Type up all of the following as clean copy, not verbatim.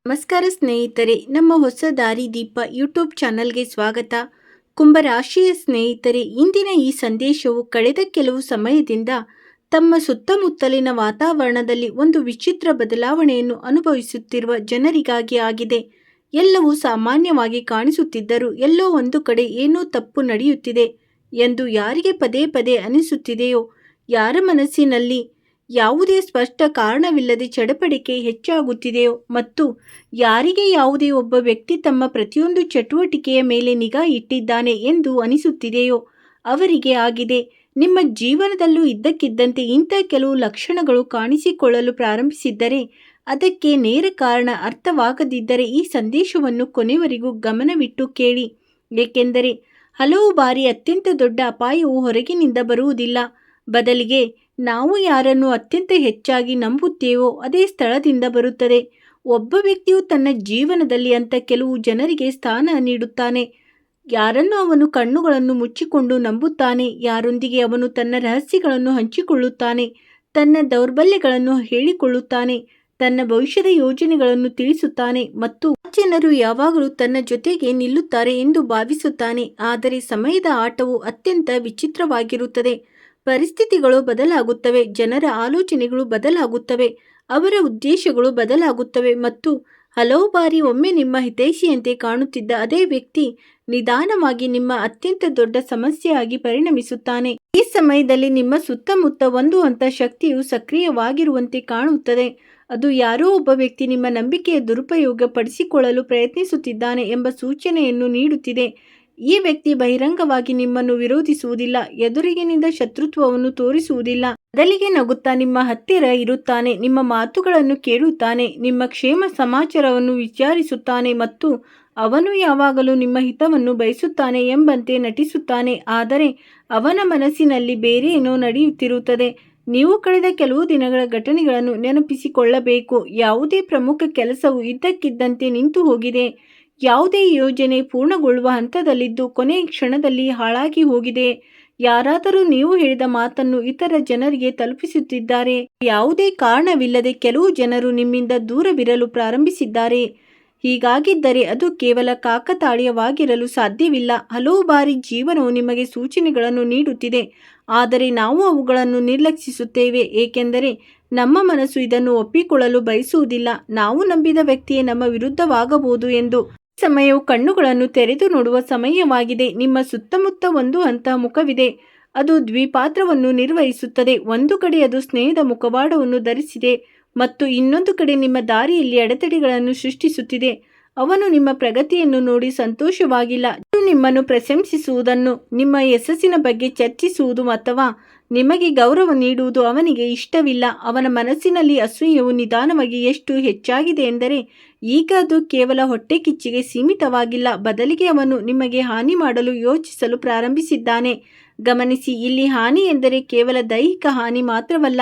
ನಮಸ್ಕಾರ ಸ್ನೇಹಿತರೆ, ನಮ್ಮ ಹೊಸ ದಾರಿದೀಪ ಯೂಟ್ಯೂಬ್ ಚಾನಲ್ಗೆ ಸ್ವಾಗತ. ಕುಂಭರಾಶಿಯ ಸ್ನೇಹಿತರೆ, ಇಂದಿನ ಈ ಸಂದೇಶವು ಕಳೆದ ಕೆಲವು ಸಮಯದಿಂದ ತಮ್ಮ ಸುತ್ತಮುತ್ತಲಿನ ವಾತಾವರಣದಲ್ಲಿ ಒಂದು ವಿಚಿತ್ರ ಬದಲಾವಣೆಯನ್ನು ಅನುಭವಿಸುತ್ತಿರುವ ಜನರಿಗಾಗಿ ಆಗಿದೆ. ಎಲ್ಲವೂ ಸಾಮಾನ್ಯವಾಗಿ ಕಾಣಿಸುತ್ತಿದ್ದರೂ ಎಲ್ಲೋ ಒಂದು ಕಡೆ ಏನೋ ತಪ್ಪು ನಡೆಯುತ್ತಿದೆ ಎಂದು ಯಾರಿಗೆ ಪದೇ ಪದೇ ಅನಿಸುತ್ತಿದೆಯೋ, ಯಾರ ಮನಸ್ಸಿನಲ್ಲಿ ಯಾವುದೇ ಸ್ಪಷ್ಟ ಕಾರಣವಿಲ್ಲದೆ ಚಡಪಡಿಕೆ ಹೆಚ್ಚಾಗುತ್ತಿದೆಯೋ ಮತ್ತು ಯಾರಿಗೆ ಯಾವುದೇ ಒಬ್ಬ ವ್ಯಕ್ತಿ ತಮ್ಮ ಪ್ರತಿಯೊಂದು ಚಟುವಟಿಕೆಯ ಮೇಲೆ ನಿಗಾ ಇಟ್ಟಿದ್ದಾನೆ ಎಂದು ಅನಿಸುತ್ತಿದೆಯೋ ಅವರಿಗೆ ಆಗಿದೆ. ನಿಮ್ಮ ಜೀವನದಲ್ಲೂ ಇದ್ದಕ್ಕಿದ್ದಂತೆ ಇಂಥ ಕೆಲವು ಲಕ್ಷಣಗಳು ಕಾಣಿಸಿಕೊಳ್ಳಲು ಪ್ರಾರಂಭಿಸಿದ್ದರೆ, ಅದಕ್ಕೆ ನೇರ ಕಾರಣ ಅರ್ಥವಾಗದಿದ್ದರೆ ಈ ಸಂದೇಶವನ್ನು ಕೊನೆವರೆಗೂ ಗಮನವಿಟ್ಟು ಕೇಳಿ. ಏಕೆಂದರೆ ಹಲವು ಬಾರಿ ಅತ್ಯಂತ ದೊಡ್ಡ ಅಪಾಯವು ಹೊರಗಿನಿಂದ ಬರುವುದಿಲ್ಲ, ಬದಲಿಗೆ ನಾವು ಯಾರನ್ನು ಅತ್ಯಂತ ಹೆಚ್ಚಾಗಿ ನಂಬುತ್ತೇವೋ ಅದೇ ಸ್ಥಳದಿಂದ ಬರುತ್ತದೆ. ಒಬ್ಬ ವ್ಯಕ್ತಿಯು ತನ್ನ ಜೀವನದಲ್ಲಿ ಅಂತ ಕೆಲವು ಜನರಿಗೆ ಸ್ಥಾನ ನೀಡುತ್ತಾನೆ. ಯಾರನ್ನು ಅವನು ಕಣ್ಣುಗಳನ್ನು ಮುಚ್ಚಿಕೊಂಡು ನಂಬುತ್ತಾನೆ, ಯಾರೊಂದಿಗೆ ಅವನು ತನ್ನ ರಹಸ್ಯಗಳನ್ನು ಹಂಚಿಕೊಳ್ಳುತ್ತಾನೆ, ತನ್ನ ದೌರ್ಬಲ್ಯಗಳನ್ನು ಹೇಳಿಕೊಳ್ಳುತ್ತಾನೆ, ತನ್ನ ಭವಿಷ್ಯದ ಯೋಜನೆಗಳನ್ನು ತಿಳಿಸುತ್ತಾನೆ ಮತ್ತು ಆ ಜನರು ಯಾವಾಗಲೂ ತನ್ನ ಜೊತೆಗೆ ನಿಲ್ಲುತ್ತಾರೆ ಎಂದು ಭಾವಿಸುತ್ತಾನೆ. ಆದರೆ ಸಮಯದ ಆಟವು ಅತ್ಯಂತ ವಿಚಿತ್ರವಾಗಿರುತ್ತದೆ. ಪರಿಸ್ಥಿತಿಗಳು ಬದಲಾಗುತ್ತವೆ, ಜನರ ಆಲೋಚನೆಗಳು ಬದಲಾಗುತ್ತವೆ, ಅವರ ಉದ್ದೇಶಗಳು ಬದಲಾಗುತ್ತವೆ ಮತ್ತು ಹಲವು ಬಾರಿ ಒಮ್ಮೆ ನಿಮ್ಮ ಹಿತೈಷಿಯಂತೆ ಕಾಣುತ್ತಿದ್ದ ಅದೇ ವ್ಯಕ್ತಿ ನಿಧಾನವಾಗಿ ನಿಮ್ಮ ಅತ್ಯಂತ ದೊಡ್ಡ ಸಮಸ್ಯೆಯಾಗಿ ಪರಿಣಮಿಸುತ್ತಾನೆ. ಈ ಸಮಯದಲ್ಲಿ ನಿಮ್ಮ ಸುತ್ತಮುತ್ತ ಒಂದು ಹಂತ ಶಕ್ತಿಯು ಸಕ್ರಿಯವಾಗಿರುವಂತೆ ಕಾಣುತ್ತದೆ. ಅದು ಯಾರೋ ಒಬ್ಬ ವ್ಯಕ್ತಿ ನಿಮ್ಮ ನಂಬಿಕೆಯ ದುರುಪಯೋಗ ಪಡಿಸಿಕೊಳ್ಳಲು ಪ್ರಯತ್ನಿಸುತ್ತಿದ್ದಾನೆ ಎಂಬ ಸೂಚನೆಯನ್ನು ನೀಡುತ್ತಿದೆ. ಈ ವ್ಯಕ್ತಿ ಬಹಿರಂಗವಾಗಿ ನಿಮ್ಮನ್ನು ವಿರೋಧಿಸುವುದಿಲ್ಲ, ಎದುರಿಗಿನಿಂದ ಶತ್ರುತ್ವವನ್ನು ತೋರಿಸುವುದಿಲ್ಲ, ಬದಲಿಗೆ ನಗುತ್ತಾ ನಿಮ್ಮ ಹತ್ತಿರ ಇರುತ್ತಾನೆ, ನಿಮ್ಮ ಮಾತುಗಳನ್ನು ಕೇಳುತ್ತಾನೆ, ನಿಮ್ಮ ಕ್ಷೇಮ ಸಮಾಚಾರವನ್ನು ವಿಚಾರಿಸುತ್ತಾನೆ ಮತ್ತು ಅವನು ಯಾವಾಗಲೂ ನಿಮ್ಮ ಹಿತವನ್ನು ಬಯಸುತ್ತಾನೆ ಎಂಬಂತೆ ನಟಿಸುತ್ತಾನೆ. ಆದರೆ ಅವನ ಮನಸ್ಸಿನಲ್ಲಿ ಬೇರೆ ಏನೋ ನಡೆಯುತ್ತಿರುತ್ತದೆ. ನೀವು ಕಳೆದ ಕೆಲವು ದಿನಗಳ ಘಟನೆಗಳನ್ನು ನೆನಪಿಸಿಕೊಳ್ಳಬೇಕು. ಯಾವುದೇ ಪ್ರಮುಖ ಕೆಲಸವು ಇದ್ದಕ್ಕಿದ್ದಂತೆ ನಿಂತು ಹೋಗಿದೆ, ಯಾವುದೇ ಯೋಜನೆ ಪೂರ್ಣಗೊಳ್ಳುವ ಹಂತದಲ್ಲಿದ್ದು ಕೊನೆಯ ಕ್ಷಣದಲ್ಲಿ ಹಾಳಾಗಿ ಹೋಗಿದೆ, ಯಾರಾದರೂ ನೀವು ಹೇಳಿದ ಮಾತನ್ನು ಇತರ ಜನರಿಗೆ ತಲುಪಿಸುತ್ತಿದ್ದಾರೆ, ಯಾವುದೇ ಕಾರಣವಿಲ್ಲದೆ ಕೆಲವು ಜನರು ನಿಮ್ಮಿಂದ ದೂರವಿರಲು ಪ್ರಾರಂಭಿಸಿದ್ದಾರೆ. ಹೀಗಾಗಿದ್ದರೆ ಅದು ಕೇವಲ ಕಾಕತಾಳೀಯವಾಗಿರಲು ಸಾಧ್ಯವಿಲ್ಲ. ಹಲವು ಬಾರಿ ಜೀವನವು ನಿಮಗೆ ಸೂಚನೆಗಳನ್ನು ನೀಡುತ್ತಿದೆ, ಆದರೆ ನಾವು ಅವುಗಳನ್ನು ನಿರ್ಲಕ್ಷಿಸುತ್ತೇವೆ, ಏಕೆಂದರೆ ನಮ್ಮ ಮನಸ್ಸು ಇದನ್ನು ಒಪ್ಪಿಕೊಳ್ಳಲು ಬಯಸುವುದಿಲ್ಲ. ನಾವು ನಂಬಿದ ವ್ಯಕ್ತಿಯೇ ನಮ್ಮ ವಿರುದ್ಧವಾಗಬಹುದು ಎಂದು. ಈ ಸಮಯವು ಕಣ್ಣುಗಳನ್ನು ತೆರೆದು ನೋಡುವ ಸಮಯವಾಗಿದೆ. ನಿಮ್ಮ ಸುತ್ತಮುತ್ತ ಒಂದು ಹಂತ ಮುಖವಿದೆ, ಅದು ದ್ವಿಪಾತ್ರವನ್ನು ನಿರ್ವಹಿಸುತ್ತದೆ. ಒಂದು ಕಡೆ ಅದು ಸ್ನೇಹದ ಮುಖವಾಡವನ್ನು ಧರಿಸಿದೆ ಮತ್ತು ಇನ್ನೊಂದು ಕಡೆ ನಿಮ್ಮ ದಾರಿಯಲ್ಲಿ ಅಡೆತಡೆಗಳನ್ನು ಸೃಷ್ಟಿಸುತ್ತಿದೆ. ಅವನು ನಿಮ್ಮ ಪ್ರಗತಿಯನ್ನು ನೋಡಿ ಸಂತೋಷವಾಗಿಲ್ಲ, ನಿಮ್ಮನ್ನು ಪ್ರಶಂಸಿಸುವುದನ್ನು, ನಿಮ್ಮ ಯಶಸ್ಸಿನ ಬಗ್ಗೆ ಚರ್ಚಿಸುವುದು ಅಥವಾ ನಿಮಗೆ ಗೌರವ ನೀಡುವುದು ಅವನಿಗೆ ಇಷ್ಟವಿಲ್ಲ. ಅವನ ಮನಸ್ಸಿನಲ್ಲಿ ಅಸೂಯೆಯು ನಿಧಾನವಾಗಿ ಎಷ್ಟು ಹೆಚ್ಚಾಗಿದೆ ಎಂದರೆ ಈಗ ಅದು ಕೇವಲ ಹೊಟ್ಟೆ ಕಿಚ್ಚಿಗೆ ಸೀಮಿತವಾಗಿಲ್ಲ, ಬದಲಿಗೆ ಅವನು ನಿಮಗೆ ಹಾನಿ ಮಾಡಲು ಯೋಚಿಸಲು ಪ್ರಾರಂಭಿಸಿದ್ದಾನೆ. ಗಮನಿಸಿ, ಇಲ್ಲಿ ಹಾನಿ ಎಂದರೆ ಕೇವಲ ದೈಹಿಕ ಹಾನಿ ಮಾತ್ರವಲ್ಲ.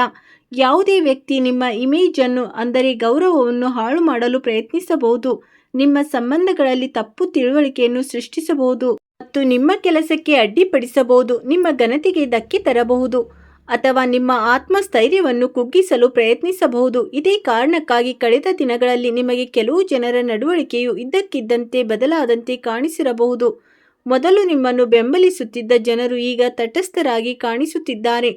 ಯಾವುದೇ ವ್ಯಕ್ತಿ ನಿಮ್ಮ ಇಮೇಜ್ ಅನ್ನು, ಅಂದರೆ ಗೌರವವನ್ನು ಹಾಳು ಮಾಡಲು ಪ್ರಯತ್ನಿಸಬಹುದು, ನಿಮ್ಮ ಸಂಬಂಧಗಳಲ್ಲಿ ತಪ್ಪು ತಿಳುವಳಿಕೆಯನ್ನು ಸೃಷ್ಟಿಸಬಹುದು ಮತ್ತು ನಿಮ್ಮ ಕೆಲಸಕ್ಕೆ ಅಡ್ಡಿಪಡಿಸಬಹುದು, ನಿಮ್ಮ ಘನತೆಗೆ ಧಕ್ಕೆ ತರಬಹುದು ಅಥವಾ ನಿಮ್ಮ ಆತ್ಮಸ್ಥೈರ್ಯವನ್ನು ಕುಗ್ಗಿಸಲು ಪ್ರಯತ್ನಿಸಬಹುದು. ಇದೇ ಕಾರಣಕ್ಕಾಗಿ ಕಳೆದ ದಿನಗಳಲ್ಲಿ ನಿಮಗೆ ಕೆಲವು ಜನರ ನಡವಳಿಕೆಯು ಇದ್ದಕ್ಕಿದ್ದಂತೆ ಬದಲಾದಂತೆ ಕಾಣಿಸಿರಬಹುದು. ಮೊದಲು ನಿಮ್ಮನ್ನು ಬೆಂಬಲಿಸುತ್ತಿದ್ದ ಜನರು ಈಗ ತಟಸ್ಥರಾಗಿ ಕಾಣಿಸುತ್ತಿದ್ದಾರೆ.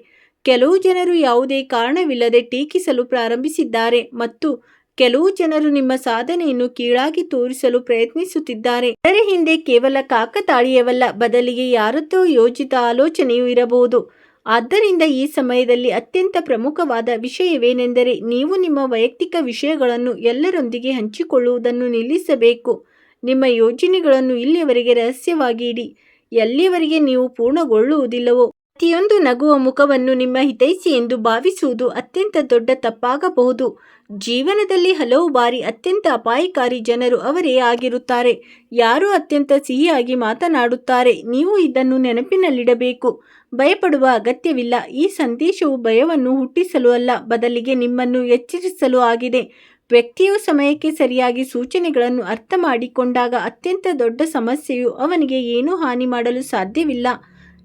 ಕೆಲವು ಜನರು ಯಾವುದೇ ಕಾರಣವಿಲ್ಲದೆ ಟೀಕಿಸಲು ಪ್ರಾರಂಭಿಸಿದ್ದಾರೆ ಮತ್ತು ಕೆಲವು ಜನರು ನಿಮ್ಮ ಸಾಧನೆಯನ್ನು ಕೀಳಾಗಿ ತೋರಿಸಲು ಪ್ರಯತ್ನಿಸುತ್ತಿದ್ದಾರೆ. ಇದರ ಹಿಂದೆ ಕೇವಲ ಕಾಕತಾಳೀಯವಲ್ಲ, ಬದಲಿಗೆ ಯಾರದ್ದೋ ಯೋಜಿತ ಆಲೋಚನೆಯೂ ಇರಬಹುದು. ಆದ್ದರಿಂದ ಈ ಸಮಯದಲ್ಲಿ ಅತ್ಯಂತ ಪ್ರಮುಖವಾದ ವಿಷಯವೇನೆಂದರೆ ನೀವು ನಿಮ್ಮ ವೈಯಕ್ತಿಕ ವಿಷಯಗಳನ್ನು ಎಲ್ಲರೊಂದಿಗೆ ಹಂಚಿಕೊಳ್ಳುವುದನ್ನು ನಿಲ್ಲಿಸಬೇಕು. ನಿಮ್ಮ ಯೋಜನೆಗಳನ್ನು ಇಲ್ಲಿಯವರೆಗೆ ರಹಸ್ಯವಾಗಿ ಇಡಿ. ಎಲ್ಲಿಯವರೆಗೆ ನೀವು ಪೂರ್ಣಗೊಳ್ಳುವುದಿಲ್ಲವೋ ಪ್ರತಿಯೊಂದು ನಗುವ ಮುಖವನ್ನು ನಿಮ್ಮ ಹಿತೈಷಿ ಎಂದು ಭಾವಿಸುವುದು ಅತ್ಯಂತ ದೊಡ್ಡ ತಪ್ಪಾಗಬಹುದು. ಜೀವನದಲ್ಲಿ ಹಲವು ಬಾರಿ ಅತ್ಯಂತ ಅಪಾಯಕಾರಿ ಜನರು ಅವರೇ ಆಗಿರುತ್ತಾರೆ. ಯಾರು ಅತ್ಯಂತ ಸಿಹಿಯಾಗಿ ಮಾತನಾಡುತ್ತಾರೆ. ನೀವು ಇದನ್ನು ನೆನಪಿನಲ್ಲಿಡಬೇಕು. ಭಯಪಡುವ ಅಗತ್ಯವಿಲ್ಲ. ಈ ಸಂದೇಶವು ಭಯವನ್ನು ಹುಟ್ಟಿಸಲು ಅಲ್ಲ, ಬದಲಿಗೆ ನಿಮ್ಮನ್ನು ಎಚ್ಚರಿಸಲು ಆಗಿದೆ. ವ್ಯಕ್ತಿಯು ಸಮಯಕ್ಕೆ ಸರಿಯಾಗಿ ಸೂಚನೆಗಳನ್ನು ಅರ್ಥ ಮಾಡಿಕೊಂಡಾಗ ಅತ್ಯಂತ ದೊಡ್ಡ ಸಮಸ್ಯೆಯು ಅವನಿಗೆ ಏನೂ ಹಾನಿ ಮಾಡಲು ಸಾಧ್ಯವಿಲ್ಲ.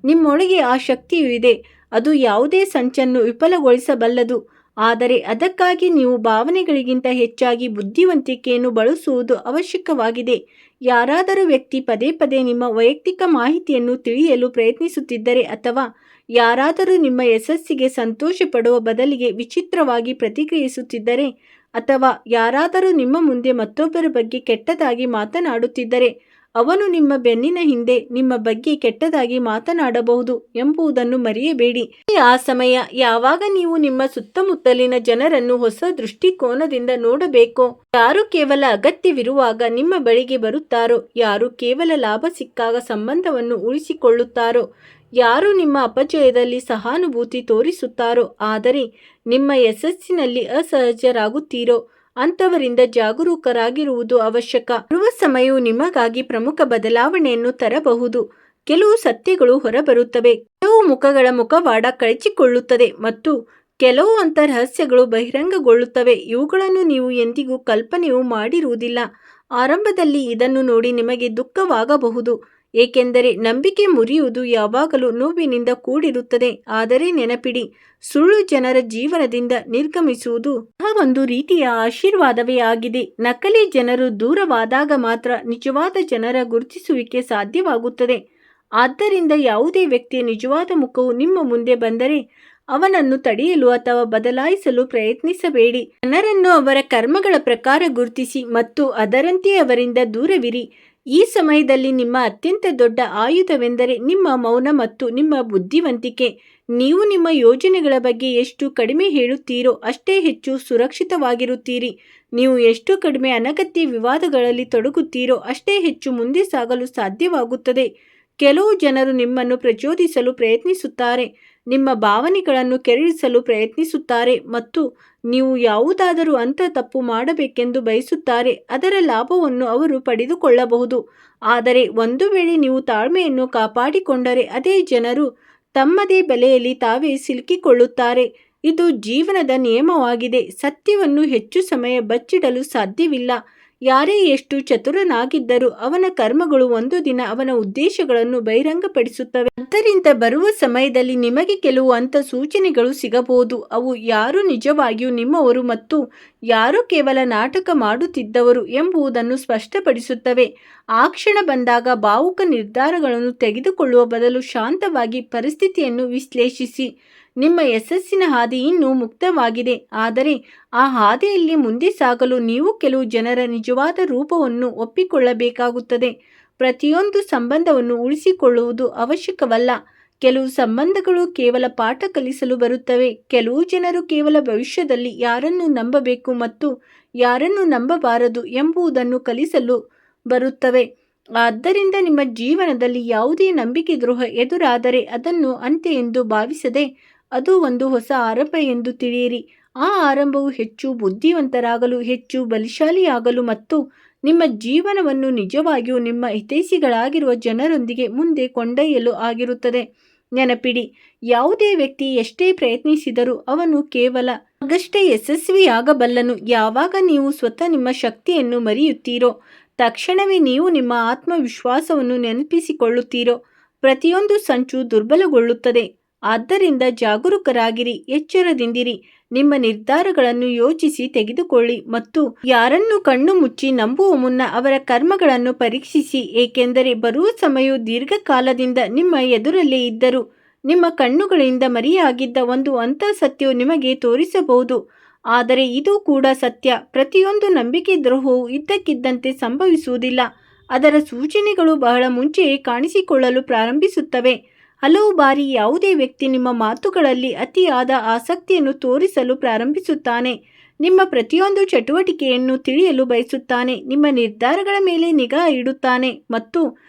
ನಿಮ್ಮೊಳಗೆ ಆ ಶಕ್ತಿಯು ಇದೆ, ಅದು ಯಾವುದೇ ಸಂಚನ್ನು ವಿಫಲಗೊಳಿಸಬಲ್ಲದು. ಆದರೆ ಅದಕ್ಕಾಗಿ ನೀವು ಭಾವನೆಗಳಿಗಿಂತ ಹೆಚ್ಚಾಗಿ ಬುದ್ಧಿವಂತಿಕೆಯನ್ನು ಬಳಸುವುದು ಅವಶ್ಯಕವಾಗಿದೆ. ಯಾರಾದರೂ ವ್ಯಕ್ತಿ ಪದೇ ಪದೇ ನಿಮ್ಮ ವೈಯಕ್ತಿಕ ಮಾಹಿತಿಯನ್ನು ತಿಳಿಯಲು ಪ್ರಯತ್ನಿಸುತ್ತಿದ್ದರೆ, ಅಥವಾ ಯಾರಾದರೂ ನಿಮ್ಮ ಯಶಸ್ಸಿಗೆ ಸಂತೋಷಪಡುವ ಬದಲಿಗೆ ವಿಚಿತ್ರವಾಗಿ ಪ್ರತಿಕ್ರಿಯಿಸುತ್ತಿದ್ದರೆ, ಅಥವಾ ಯಾರಾದರೂ ನಿಮ್ಮ ಮುಂದೆ ಮತ್ತೊಬ್ಬರ ಬಗ್ಗೆ ಕೆಟ್ಟದಾಗಿ ಮಾತನಾಡುತ್ತಿದ್ದರೆ, ಅವನು ನಿಮ್ಮ ಬೆನ್ನಿನ ಹಿಂದೆ ನಿಮ್ಮ ಬಗ್ಗೆ ಕೆಟ್ಟದಾಗಿ ಮಾತನಾಡಬಹುದು ಎಂಬುದನ್ನು ಮರೆಯಬೇಡಿ. ಆ ಸಮಯ ಯಾವಾಗ ನೀವು ನಿಮ್ಮ ಸುತ್ತಮುತ್ತಲಿನ ಜನರನ್ನು ಹೊಸ ದೃಷ್ಟಿಕೋನದಿಂದ ನೋಡಬೇಕೋ. ಯಾರು ಕೇವಲ ಅಗತ್ಯವಿರುವಾಗ ನಿಮ್ಮ ಬಳಿಗೆ ಬರುತ್ತಾರೋ, ಯಾರು ಕೇವಲ ಲಾಭ ಸಿಕ್ಕಾಗ ಸಂಬಂಧವನ್ನು ಉಳಿಸಿಕೊಳ್ಳುತ್ತಾರೋ, ಯಾರು ನಿಮ್ಮ ಅಪಜಯದಲ್ಲಿ ಸಹಾನುಭೂತಿ ತೋರಿಸುತ್ತಾರೋ ಆದರೆ ನಿಮ್ಮ ಯಶಸ್ಸಿನಲ್ಲಿ ಅಸಹಜರಾಗುತ್ತೀರೋ ಅಂಥವರಿಂದ ಜಾಗರೂಕರಾಗಿರುವುದು ಅವಶ್ಯಕ. ಬರುವ ಸಮಯವು ನಿಮಗಾಗಿ ಪ್ರಮುಖ ಬದಲಾವಣೆಯನ್ನು ತರಬಹುದು. ಕೆಲವು ಸತ್ಯಗಳು ಹೊರಬರುತ್ತವೆ, ಕೆಲವು ಮುಖಗಳ ಮುಖವಾಡ ಕಳಚಿಕೊಳ್ಳುತ್ತದೆ ಮತ್ತು ಕೆಲವು ಅಂತರಹಸ್ಯಗಳು ಬಹಿರಂಗಗೊಳ್ಳುತ್ತವೆ. ಇವುಗಳನ್ನು ನೀವು ಎಂದಿಗೂ ಕಲ್ಪನೆಯೂ ಮಾಡಿರುವುದಿಲ್ಲ. ಆರಂಭದಲ್ಲಿ ಇದನ್ನು ನೋಡಿ ನಿಮಗೆ ದುಃಖವಾಗಬಹುದು, ಏಕೆಂದರೆ ನಂಬಿಕೆ ಮುರಿಯುವುದು ಯಾವಾಗಲೂ ನೋವಿನಿಂದ ಕೂಡಿರುತ್ತದೆ. ಆದರೆ ನೆನಪಿಡಿ, ಸುಳ್ಳು ಜನರ ಜೀವನದಿಂದ ನಿರ್ಗಮಿಸುವುದು ಒಂದು ರೀತಿಯ ಆಶೀರ್ವಾದವೇ ಆಗಿದೆ. ನಕಲಿ ಜನರು ದೂರವಾದಾಗ ಮಾತ್ರ ನಿಜವಾದ ಜನರ ಗುರುತಿಸುವಿಕೆ ಸಾಧ್ಯವಾಗುತ್ತದೆ. ಆದ್ದರಿಂದ ಯಾವುದೇ ವ್ಯಕ್ತಿಯ ನಿಜವಾದ ಮುಖವು ನಿಮ್ಮ ಮುಂದೆ ಬಂದರೆ ಅವನನ್ನು ತಡೆಯಲು ಅಥವಾ ಬದಲಾಯಿಸಲು ಪ್ರಯತ್ನಿಸಬೇಡಿ. ಜನರನ್ನು ಅವರ ಕರ್ಮಗಳ ಪ್ರಕಾರ ಗುರುತಿಸಿ ಮತ್ತು ಅದರಂತೆ ಅವರಿಂದ ದೂರವಿರಿ. ಈ ಸಮಯದಲ್ಲಿ ನಿಮ್ಮ ಅತ್ಯಂತ ದೊಡ್ಡ ಆಯುಧವೆಂದರೆ ನಿಮ್ಮ ಮೌನ ಮತ್ತು ನಿಮ್ಮ ಬುದ್ಧಿವಂತಿಕೆ. ನೀವು ನಿಮ್ಮ ಯೋಜನೆಗಳ ಬಗ್ಗೆ ಎಷ್ಟು ಕಡಿಮೆ ಹೇಳುತ್ತೀರೋ ಅಷ್ಟೇ ಹೆಚ್ಚು ಸುರಕ್ಷಿತವಾಗಿರುತ್ತೀರಿ. ನೀವು ಎಷ್ಟು ಕಡಿಮೆ ಅನಗತ್ಯ ವಿವಾದಗಳಲ್ಲಿ ತೊಡಗುತ್ತೀರೋ ಅಷ್ಟೇ ಹೆಚ್ಚು ಮುಂದೆ ಸಾಗಲು ಸಾಧ್ಯವಾಗುತ್ತದೆ. ಕೆಲವು ಜನರು ನಿಮ್ಮನ್ನು ಪ್ರಚೋದಿಸಲು ಪ್ರಯತ್ನಿಸುತ್ತಾರೆ, ನಿಮ್ಮ ಭಾವನೆಗಳನ್ನು ಕೆರಳಿಸಲು ಪ್ರಯತ್ನಿಸುತ್ತಾರೆ ಮತ್ತು ನೀವು ಯಾವುದಾದರೂ ತಪ್ಪು ಮಾಡಬೇಕೆಂದು ಬಯಸುತ್ತಾರೆ. ಅದರ ಲಾಭವನ್ನು ಅವರು ಪಡೆದುಕೊಳ್ಳಬಹುದು. ಆದರೆ ಒಂದು ವೇಳೆ ನೀವು ತಾಳ್ಮೆಯನ್ನು ಕಾಪಾಡಿಕೊಂಡರೆ ಅದೇ ಜನರು ತಮ್ಮದೇ ಬಲೆಯಲ್ಲಿ ತಾವೇ ಸಿಲುಕಿಕೊಳ್ಳುತ್ತಾರೆ. ಇದು ಜೀವನದ ನಿಯಮವಾಗಿದೆ. ಸತ್ಯವನ್ನು ಹೆಚ್ಚು ಸಮಯ ಬಚ್ಚಿಡಲು ಸಾಧ್ಯವಿಲ್ಲ. ಯಾರೇ ಎಷ್ಟು ಚತುರನಾಗಿದ್ದರೂ ಅವನ ಕರ್ಮಗಳು ಒಂದು ದಿನ ಅವನ ಉದ್ದೇಶಗಳನ್ನು ಬಹಿರಂಗಪಡಿಸುತ್ತವೆ. ಆದ್ದರಿಂದ ಬರುವ ಸಮಯದಲ್ಲಿ ನಿಮಗೆ ಕೆಲವು ಸೂಚನೆಗಳು ಸಿಗಬಹುದು. ಅವು ಯಾರು ನಿಜವಾಗಿಯೂ ನಿಮ್ಮವರು ಮತ್ತು ಯಾರು ಕೇವಲ ನಾಟಕ ಮಾಡುತ್ತಿದ್ದವರು ಎಂಬುದನ್ನು ಸ್ಪಷ್ಟಪಡಿಸುತ್ತವೆ. ಆ ಕ್ಷಣ ಬಂದಾಗ ಭಾವುಕ ನಿರ್ಧಾರಗಳನ್ನು ತೆಗೆದುಕೊಳ್ಳುವ ಬದಲು ಶಾಂತವಾಗಿ ಪರಿಸ್ಥಿತಿಯನ್ನು ವಿಶ್ಲೇಷಿಸಿ. ನಿಮ್ಮ ಯಶಸ್ಸಿನ ಹಾದಿ ಇನ್ನೂ ಮುಕ್ತವಾಗಿದೆ, ಆದರೆ ಆ ಹಾದಿಯಲ್ಲಿ ಮುಂದೆ ಸಾಗಲು ನೀವು ಕೆಲವು ಜನರ ನಿಜವಾದ ರೂಪವನ್ನು ಒಪ್ಪಿಕೊಳ್ಳಬೇಕಾಗುತ್ತದೆ. ಪ್ರತಿಯೊಂದು ಸಂಬಂಧವನ್ನು ಉಳಿಸಿಕೊಳ್ಳುವುದು ಅವಶ್ಯಕವಲ್ಲ. ಕೆಲವು ಸಂಬಂಧಗಳು ಕೇವಲ ಪಾಠ ಕಲಿಸಲು ಬರುತ್ತವೆ. ಕೆಲವು ಜನರು ಕೇವಲ ಭವಿಷ್ಯದಲ್ಲಿ ಯಾರನ್ನು ನಂಬಬೇಕು ಮತ್ತು ಯಾರನ್ನು ನಂಬಬಾರದು ಎಂಬುದನ್ನು ಕಲಿಸಲು ಬರುತ್ತವೆ. ಆದ್ದರಿಂದ ನಿಮ್ಮ ಜೀವನದಲ್ಲಿ ಯಾವುದೇ ನಂಬಿಕೆ ದ್ರೋಹ ಎದುರಾದರೆ ಅದನ್ನು ಅಂತ್ಯ ಎಂದು ಭಾವಿಸದೆ ಅದು ಒಂದು ಹೊಸ ಆರಂಭ ಎಂದು ತಿಳಿಯಿರಿ. ಆ ಆರಂಭವು ಹೆಚ್ಚು ಬುದ್ಧಿವಂತರಾಗಲು, ಹೆಚ್ಚು ಬಲಶಾಲಿಯಾಗಲು ಮತ್ತು ನಿಮ್ಮ ಜೀವನವನ್ನು ನಿಜವಾಗಿಯೂ ನಿಮ್ಮ ಹಿತೈಷಿಗಳಾಗಿರುವ ಜನರೊಂದಿಗೆ ಮುಂದೆ ಕೊಂಡೊಯ್ಯಲು ಆಗಿರುತ್ತದೆ. ನೆನಪಿಡಿ, ಯಾವುದೇ ವ್ಯಕ್ತಿ ಎಷ್ಟೇ ಪ್ರಯತ್ನಿಸಿದರೂ ಅವನು ಕೇವಲ ಆಗಷ್ಟೇ ಯಶಸ್ವಿಯಾಗಬಲ್ಲನು. ಯಾವಾಗ ನೀವು ಸ್ವತಃ ನಿಮ್ಮ ಶಕ್ತಿಯನ್ನು ಮರೆಯುತ್ತೀರೋ, ತಕ್ಷಣವೇ ನೀವು ನಿಮ್ಮ ಆತ್ಮವಿಶ್ವಾಸವನ್ನು ನೆನಪಿಸಿಕೊಳ್ಳುತ್ತೀರೋ, ಪ್ರತಿಯೊಂದು ಸಂಚು ದುರ್ಬಲಗೊಳ್ಳುತ್ತದೆ. ಆದ್ದರಿಂದ ಜಾಗರೂಕರಾಗಿರಿ, ಎಚ್ಚರದಿಂದಿರಿ. ನಿಮ್ಮ ನಿರ್ಧಾರಗಳನ್ನು ಯೋಚಿಸಿ ತೆಗೆದುಕೊಳ್ಳಿ ಮತ್ತು ಯಾರನ್ನು ಕಣ್ಣು ಮುಚ್ಚಿ ನಂಬುವ ಮುನ್ನ ಅವರ ಕರ್ಮಗಳನ್ನು ಪರೀಕ್ಷಿಸಿ. ಏಕೆಂದರೆ ಬರುವ ಸಮಯವು ದೀರ್ಘಕಾಲದಿಂದ ನಿಮ್ಮ ಎದುರಲ್ಲೇ ಇದ್ದರೂ ನಿಮ್ಮ ಕಣ್ಣುಗಳಿಂದ ಮರೆಯಾಗಿದ್ದ ಒಂದು ಸತ್ಯವು ನಿಮಗೆ ತೋರಿಸಬಹುದು. ಆದರೆ ಇದು ಕೂಡ ಸತ್ಯ, ಪ್ರತಿಯೊಂದು ನಂಬಿಕೆ ದ್ರೋಹವು ಇದ್ದಕ್ಕಿದ್ದಂತೆ ಸಂಭವಿಸುವುದಿಲ್ಲ. ಅದರ ಸೂಚನೆಗಳು ಬಹಳ ಮುಂಚೆಯೇ ಕಾಣಿಸಿಕೊಳ್ಳಲು ಪ್ರಾರಂಭಿಸುತ್ತವೆ. ಹಲವು ಬಾರಿ ಯಾವುದೇ ವ್ಯಕ್ತಿ ನಿಮ್ಮ ಮಾತುಗಳಲ್ಲಿ ಅತಿಯಾದ ಆಸಕ್ತಿಯನ್ನು ತೋರಿಸಲು ಪ್ರಾರಂಭಿಸುತ್ತಾನೆ, ನಿಮ್ಮ ಪ್ರತಿಯೊಂದು ಚಟುವಟಿಕೆಯನ್ನು ತಿಳಿಯಲು ಬಯಸುತ್ತಾನೆ, ನಿಮ್ಮ ನಿರ್ಧಾರಗಳ ಮೇಲೆ ನಿಗಾ ಇಡುತ್ತಾನೆ ಮತ್ತು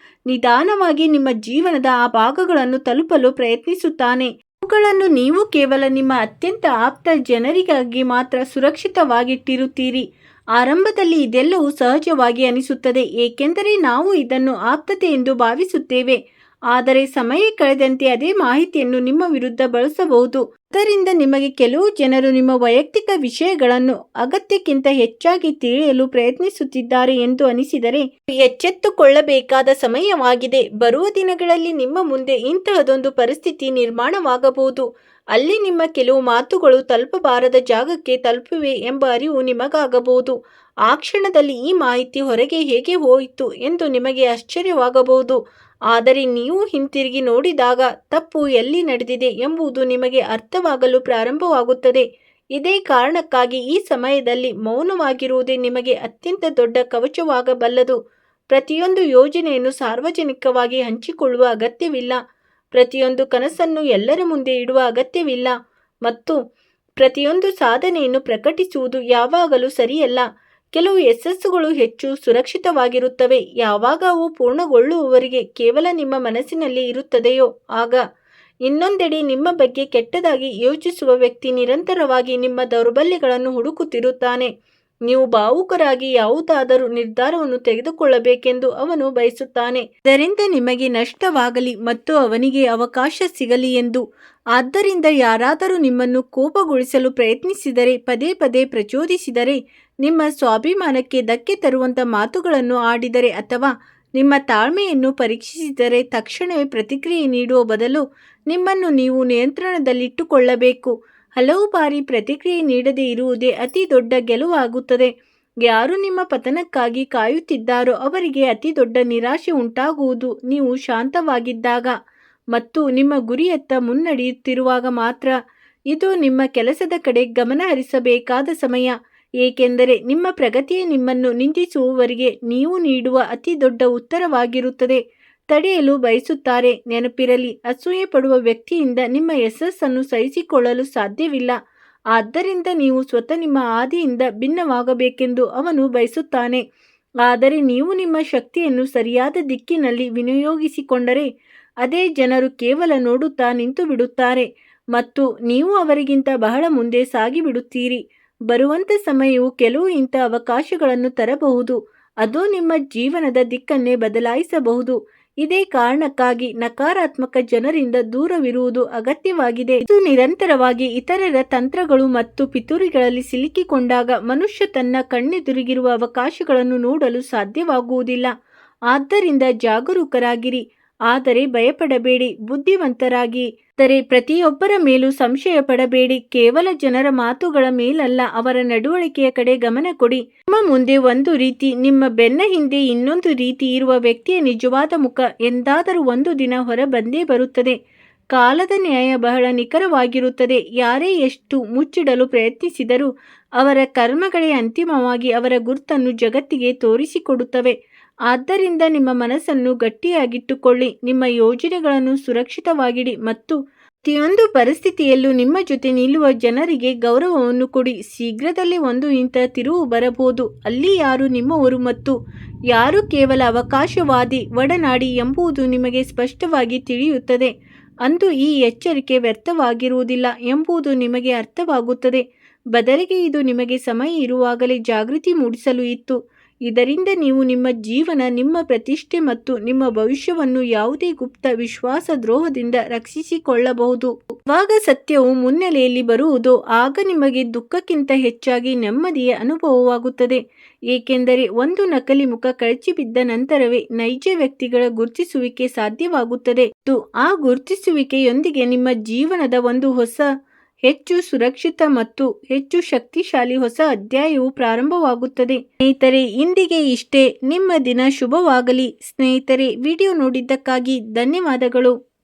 ನಿಧಾನವಾಗಿ ನಿಮ್ಮ ಜೀವನದ ಆ ಭಾಗಗಳನ್ನು ತಲುಪಲು ಪ್ರಯತ್ನಿಸುತ್ತಾನೆ. ಅವುಗಳನ್ನು ನೀವು ಕೇವಲ ನಿಮ್ಮ ಅತ್ಯಂತ ಆಪ್ತ ಜನರಿಗಾಗಿ ಮಾತ್ರ ಸುರಕ್ಷಿತವಾಗಿಟ್ಟಿರುತ್ತೀರಿ. ಆರಂಭದಲ್ಲಿ ಇದೆಲ್ಲವೂ ಸಹಜವಾಗಿ ಅನಿಸುತ್ತದೆ, ಏಕೆಂದರೆ ನಾವು ಇದನ್ನು ಆಪ್ತತೆ ಎಂದು ಭಾವಿಸುತ್ತೇವೆ. ಆದರೆ ಸಮಯ ಕಳೆದಂತೆ ಅದೇ ಮಾಹಿತಿಯನ್ನು ನಿಮ್ಮ ವಿರುದ್ಧ ಬಳಸಬಹುದು. ಆದ್ದರಿಂದ ನಿಮಗೆ ಕೆಲವು ಜನರು ನಿಮ್ಮ ವೈಯಕ್ತಿಕ ವಿಷಯಗಳನ್ನು ಅಗತ್ಯಕ್ಕಿಂತ ಹೆಚ್ಚಾಗಿ ತಿಳಿಯಲು ಪ್ರಯತ್ನಿಸುತ್ತಿದ್ದಾರೆ ಎಂದು ಅನಿಸಿದರೆ ಎಚ್ಚೆತ್ತುಕೊಳ್ಳಬೇಕಾದ ಸಮಯವಾಗಿದೆ. ಬರುವ ದಿನಗಳಲ್ಲಿ ನಿಮ್ಮ ಮುಂದೆ ಇಂತಹದೊಂದು ಪರಿಸ್ಥಿತಿ ನಿರ್ಮಾಣವಾಗಬಹುದು. ಅಲ್ಲಿ ನಿಮ್ಮ ಕೆಲವು ಮಾತುಗಳು ತಲುಪಬಾರದ ಜಾಗಕ್ಕೆ ತಲುಪಿವೆ ಎಂಬ ಅರಿವು ನಿಮಗಾಗಬಹುದು. ಆ ಕ್ಷಣದಲ್ಲಿ ಈ ಮಾಹಿತಿ ಹೊರಗೆ ಹೇಗೆ ಹೋಯಿತು ಎಂದು ನಿಮಗೆ ಆಶ್ಚರ್ಯವಾಗಬಹುದು. ಆದರೆ ನೀವು ಹಿಂತಿರುಗಿ ನೋಡಿದಾಗ ತಪ್ಪು ಎಲ್ಲಿ ನಡೆದಿದೆ ಎಂಬುದು ನಿಮಗೆ ಅರ್ಥವಾಗಲು ಪ್ರಾರಂಭವಾಗುತ್ತದೆ. ಇದೇ ಕಾರಣಕ್ಕಾಗಿ ಈ ಸಮಯದಲ್ಲಿ ಮೌನವಾಗಿರುವುದೇ ನಿಮಗೆ ಅತ್ಯಂತ ದೊಡ್ಡ ಕವಚವಾಗಬಲ್ಲದು. ಪ್ರತಿಯೊಂದು ಯೋಜನೆಯನ್ನು ಸಾರ್ವಜನಿಕವಾಗಿ ಹಂಚಿಕೊಳ್ಳುವ ಅಗತ್ಯವಿಲ್ಲ. ಪ್ರತಿಯೊಂದು ಕನಸನ್ನು ಎಲ್ಲರ ಮುಂದೆ ಇಡುವ ಅಗತ್ಯವಿಲ್ಲ. ಮತ್ತು ಪ್ರತಿಯೊಂದು ಸಾಧನೆಯನ್ನು ಪ್ರಕಟಿಸುವುದು ಯಾವಾಗಲೂ ಸರಿಯಲ್ಲ. ಕೆಲವು ಯಶಸ್ಸುಗಳು ಹೆಚ್ಚು ಸುರಕ್ಷಿತವಾಗಿರುತ್ತವೆ ಯಾವಾಗ ಅವು ಪೂರ್ಣಗೊಳ್ಳುವವರೆಗೆ ಕೇವಲ ನಿಮ್ಮ ಮನಸ್ಸಿನಲ್ಲಿ ಇರುತ್ತದೆಯೋ ಆಗ. ಇನ್ನೊಂದೆಡೆ ನಿಮ್ಮ ಬಗ್ಗೆ ಕೆಟ್ಟದಾಗಿ ಯೋಚಿಸುವ ವ್ಯಕ್ತಿ ನಿರಂತರವಾಗಿ ನಿಮ್ಮ ದೌರ್ಬಲ್ಯಗಳನ್ನು ಹುಡುಕುತ್ತಿರುತ್ತಾನೆ. ನೀವು ಭಾವುಕರಾಗಿ ಯಾವುದಾದರೂ ನಿರ್ಧಾರವನ್ನು ತೆಗೆದುಕೊಳ್ಳಬೇಕೆಂದು ಅವನು ಬಯಸುತ್ತಾನೆ. ಇದರಿಂದ ನಿಮಗೆ ನಷ್ಟವಾಗಲಿ ಮತ್ತು ಅವನಿಗೆ ಅವಕಾಶ ಸಿಗಲಿ ಎಂದು. ಆದ್ದರಿಂದ ಯಾರಾದರೂ ನಿಮ್ಮನ್ನು ಕೋಪಗೊಳಿಸಲು ಪ್ರಯತ್ನಿಸಿದರೆ, ಪದೇ ಪದೇ ಪ್ರಚೋದಿಸಿದರೆ, ನಿಮ್ಮ ಸ್ವಾಭಿಮಾನಕ್ಕೆ ಧಕ್ಕೆ ತರುವಂಥ ಮಾತುಗಳನ್ನು ಆಡಿದರೆ ಅಥವಾ ನಿಮ್ಮ ತಾಳ್ಮೆಯನ್ನು ಪರೀಕ್ಷಿಸಿದರೆ ತಕ್ಷಣವೇ ಪ್ರತಿಕ್ರಿಯೆ ನೀಡುವ ಬದಲು ನಿಮ್ಮನ್ನು ನೀವು ನಿಯಂತ್ರಣದಲ್ಲಿಟ್ಟುಕೊಳ್ಳಬೇಕು. ಹಲವು ಬಾರಿ ಪ್ರತಿಕ್ರಿಯೆ ನೀಡದೇ ಇರುವುದೇ ಅತಿ ದೊಡ್ಡ ಗೆಲುವಾಗುತ್ತದೆ. ಯಾರು ನಿಮ್ಮ ಪತನಕ್ಕಾಗಿ ಕಾಯುತ್ತಿದ್ದಾರೋ ಅವರಿಗೆ ಅತಿ ದೊಡ್ಡ ನಿರಾಶೆ ಉಂಟಾಗುವುದು ನೀವು ಶಾಂತವಾಗಿದ್ದಾಗ ಮತ್ತು ನಿಮ್ಮ ಗುರಿಯತ್ತ ಮುನ್ನಡೆಯುತ್ತಿರುವಾಗ ಮಾತ್ರ. ಇದು ನಿಮ್ಮ ಕೆಲಸದ ಕಡೆ ಗಮನ ಹರಿಸಬೇಕಾದ ಸಮಯ, ಏಕೆಂದರೆ ನಿಮ್ಮ ಪ್ರಗತಿಯೇ ನಿಮ್ಮನ್ನು ನಿಂದಿಸುವವರಿಗೆ ನೀವು ನೀಡುವ ಅತಿ ದೊಡ್ಡ ಉತ್ತರವಾಗಿರುತ್ತದೆ. ತಡೆಯಲು ಬಯಸುತ್ತಾರೆ. ನೆನಪಿರಲಿ, ಅಸೂಯೆ ಪಡುವ ವ್ಯಕ್ತಿಯಿಂದ ನಿಮ್ಮ ಯಶಸ್ಸನ್ನು ಸಹಿಸಿಕೊಳ್ಳಲು ಸಾಧ್ಯವಿಲ್ಲ. ಆದ್ದರಿಂದ ನೀವು ಸ್ವತಃ ನಿಮ್ಮ ಹಾದಿಯಿಂದ ಭಿನ್ನವಾಗಬೇಕೆಂದು ಅವನು ಬಯಸುತ್ತಾನೆ. ಆದರೆ ನೀವು ನಿಮ್ಮ ಶಕ್ತಿಯನ್ನು ಸರಿಯಾದ ದಿಕ್ಕಿನಲ್ಲಿ ವಿನಿಯೋಗಿಸಿಕೊಂಡರೆ ಅದೇ ಜನರು ಕೇವಲ ನೋಡುತ್ತಾ ನಿಂತುಬಿಡುತ್ತಾರೆ ಮತ್ತು ನೀವು ಅವರಿಗಿಂತ ಬಹಳ ಮುಂದೆ ಸಾಗಿಬಿಡುತ್ತೀರಿ. ಬರುವಂಥ ಸಮಯವು ಕೆಲವು ಇಂಥ ಅವಕಾಶಗಳನ್ನು ತರಬಹುದು. ಅದು ನಿಮ್ಮ ಜೀವನದ ದಿಕ್ಕನ್ನೇ ಬದಲಾಯಿಸಬಹುದು. ಇದೇ ಕಾರಣಕ್ಕಾಗಿ ನಕಾರಾತ್ಮಕ ಜನರಿಂದ ದೂರವಿರುವುದು ಅಗತ್ಯವಾಗಿದೆ. ಇದು ನಿರಂತರವಾಗಿ ಇತರರ ತಂತ್ರಗಳು ಮತ್ತು ಪಿತೂರಿಗಳಲ್ಲಿ ಸಿಲುಕಿಕೊಂಡಾಗ ಮನುಷ್ಯ ತನ್ನ ಕಣ್ಣೆದುರಿಗಿರುವ ಅವಕಾಶಗಳನ್ನು ನೋಡಲು ಸಾಧ್ಯವಾಗುವುದಿಲ್ಲ. ಆದ್ದರಿಂದ ಜಾಗರೂಕರಾಗಿರಿ, ಆದರೆ ಭಯಪಡಬೇಡಿ. ಬುದ್ಧಿವಂತರಾಗಿ, ಆದರೆ ಪ್ರತಿಯೊಬ್ಬರ ಮೇಲೂ ಸಂಶಯ ಪಡಬೇಡಿ. ಕೇವಲ ಜನರ ಮಾತುಗಳ ಮೇಲಲ್ಲ, ಅವರ ನಡವಳಿಕೆಯ ಕಡೆ ಗಮನ ಕೊಡಿ. ನಿಮ್ಮ ಮುಂದೆ ಒಂದು ರೀತಿ, ನಿಮ್ಮ ಬೆನ್ನ ಹಿಂದೆ ಇನ್ನೊಂದು ರೀತಿ ಇರುವ ವ್ಯಕ್ತಿಯ ನಿಜವಾದ ಮುಖ ಎಂದಾದರೂ ಒಂದು ದಿನ ಹೊರಬಂದೇ ಬರುತ್ತದೆ. ಕಾಲದ ನ್ಯಾಯ ಬಹಳ ನಿಖರವಾಗಿರುತ್ತದೆ. ಯಾರೇ ಎಷ್ಟು ಮುಚ್ಚಿಡಲು ಪ್ರಯತ್ನಿಸಿದರೂ ಅವರ ಕರ್ಮಗಳೇ ಅಂತಿಮವಾಗಿ ಅವರ ಗುರುತನ್ನು ಜಗತ್ತಿಗೆ ತೋರಿಸಿಕೊಡುತ್ತವೆ. ಆದ್ದರಿಂದ ನಿಮ್ಮ ಮನಸ್ಸನ್ನು ಗಟ್ಟಿಯಾಗಿಟ್ಟುಕೊಳ್ಳಿ, ನಿಮ್ಮ ಯೋಜನೆಗಳನ್ನು ಸುರಕ್ಷಿತವಾಗಿಡಿ ಮತ್ತು ಪ್ರತಿಯೊಂದು ಪರಿಸ್ಥಿತಿಯಲ್ಲೂ ನಿಮ್ಮ ಜೊತೆ ನಿಲ್ಲುವ ಜನರಿಗೆ ಗೌರವವನ್ನು ಕೊಡಿ. ಶೀಘ್ರದಲ್ಲೇ ಒಂದು ಇಂಥ ತಿರುವು ಬರಬಹುದು, ಅಲ್ಲಿ ಯಾರು ನಿಮ್ಮವರು ಮತ್ತು ಯಾರು ಕೇವಲ ಅವಕಾಶವಾದಿ ಒಡನಾಡಿ ಎಂಬುದು ನಿಮಗೆ ಸ್ಪಷ್ಟವಾಗಿ ತಿಳಿಯುತ್ತದೆ. ಅಂದು ಈ ಎಚ್ಚರಿಕೆ ವ್ಯರ್ಥವಾಗಿರುವುದಿಲ್ಲ ಎಂಬುದು ನಿಮಗೆ ಅರ್ಥವಾಗುತ್ತದೆ. ಬದಲಿಗೆ ಇದು ನಿಮಗೆ ಸಮಯ ಇರುವಾಗಲೇ ಜಾಗೃತಿ ಮೂಡಿಸಲು ಇತ್ತು. ಇದರಿಂದ ನೀವು ನಿಮ್ಮ ಜೀವನ, ನಿಮ್ಮ ಪ್ರತಿಷ್ಠೆ ಮತ್ತು ನಿಮ್ಮ ಭವಿಷ್ಯವನ್ನು ಯಾವುದೇ ಗುಪ್ತ ವಿಶ್ವಾಸದ್ರೋಹದಿಂದ ರಕ್ಷಿಸಿಕೊಳ್ಳಬಹುದು. ಯಾವಾಗ ಸತ್ಯವು ಮುನ್ನೆಲೆಯಲ್ಲಿ ಬರುವುದೋ ಆಗ ನಿಮಗೆ ದುಃಖಕ್ಕಿಂತ ಹೆಚ್ಚಾಗಿ ನೆಮ್ಮದಿಯ ಅನುಭವವಾಗುತ್ತದೆ. ಏಕೆಂದರೆ ಒಂದು ನಕಲಿ ಮುಖ ಕಳಚಿಬಿದ್ದ ನಂತರವೇ ನೈಜ ವ್ಯಕ್ತಿಗಳ ಗುರುತಿಸುವಿಕೆ ಸಾಧ್ಯವಾಗುತ್ತದೆ ಮತ್ತು ಆ ಗುರುತಿಸುವಿಕೆಯೊಂದಿಗೆ ನಿಮ್ಮ ಜೀವನದ ಒಂದು ಹೊಸ, ಹೆಚ್ಚು ಸುರಕ್ಷಿತ ಮತ್ತು ಹೆಚ್ಚು ಶಕ್ತಿಶಾಲಿ ಹೊಸ ಅಧ್ಯಾಯವು ಪ್ರಾರಂಭವಾಗುತ್ತದೆ. ಸ್ನೇಹಿತರೆ, ಇಂದಿಗೆ ಇಷ್ಟೇ. ನಿಮ್ಮ ದಿನ ಶುಭವಾಗಲಿ. ಸ್ನೇಹಿತರೆ, ವಿಡಿಯೋ ನೋಡಿದ್ದಕ್ಕಾಗಿ ಧನ್ಯವಾದಗಳು.